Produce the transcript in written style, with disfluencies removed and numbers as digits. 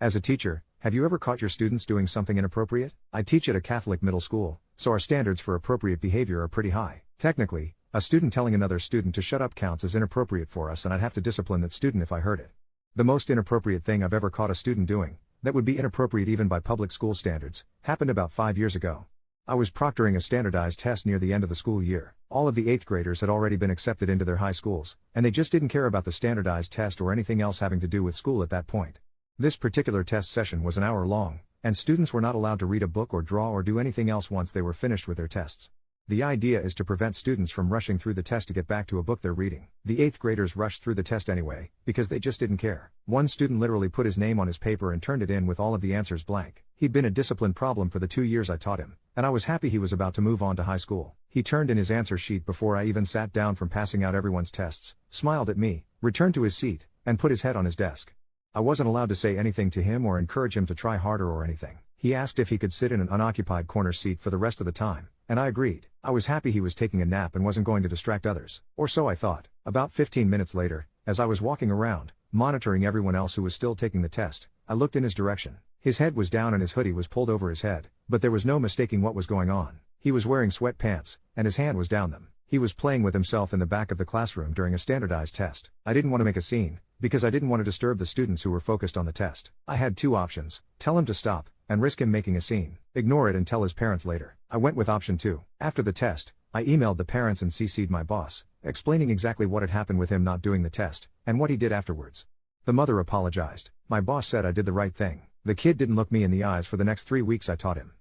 As a teacher, have you ever caught your students doing something inappropriate? I teach at a Catholic middle school, so our standards for appropriate behavior are pretty high. Technically, a student telling another student to shut up counts as inappropriate for us, and I'd have to discipline that student if I heard it. The most inappropriate thing I've ever caught a student doing, that would be inappropriate even by public school standards, happened about 5 years ago. I was proctoring a standardized test near the end of the school year. All of the 8th graders had already been accepted into their high schools, and they just didn't care about the standardized test or anything else having to do with school at that point. This particular test session was an hour long, and students were not allowed to read a book or draw or do anything else once they were finished with their tests. The idea is to prevent students from rushing through the test to get back to a book they're reading. The 8th graders rushed through the test anyway, because they just didn't care. One student literally put his name on his paper and turned it in with all of the answers blank. He'd been a discipline problem for the 2 years I taught him, and I was happy he was about to move on to high school. He turned in his answer sheet before I even sat down from passing out everyone's tests, smiled at me, returned to his seat, and put his head on his desk. I wasn't allowed to say anything to him or encourage him to try harder or anything. He asked if he could sit in an unoccupied corner seat for the rest of the time, and I agreed. I was happy he was taking a nap and wasn't going to distract others. Or so I thought. About 15 minutes later, as I was walking around, monitoring everyone else who was still taking the test, I looked in his direction. His head was down and his hoodie was pulled over his head, but there was no mistaking what was going on. He was wearing sweatpants, and his hand was down them. He was playing with himself in the back of the classroom during a standardized test. I didn't want to make a scene, because I didn't want to disturb the students who were focused on the test. I had two options: tell him to stop, and risk him making a scene. Ignore it and tell his parents later. I went with option 2. After the test, I emailed the parents and CC'd my boss, explaining exactly what had happened with him not doing the test, and what he did afterwards. The mother apologized. My boss said I did the right thing. The kid didn't look me in the eyes for the next 3 weeks I taught him.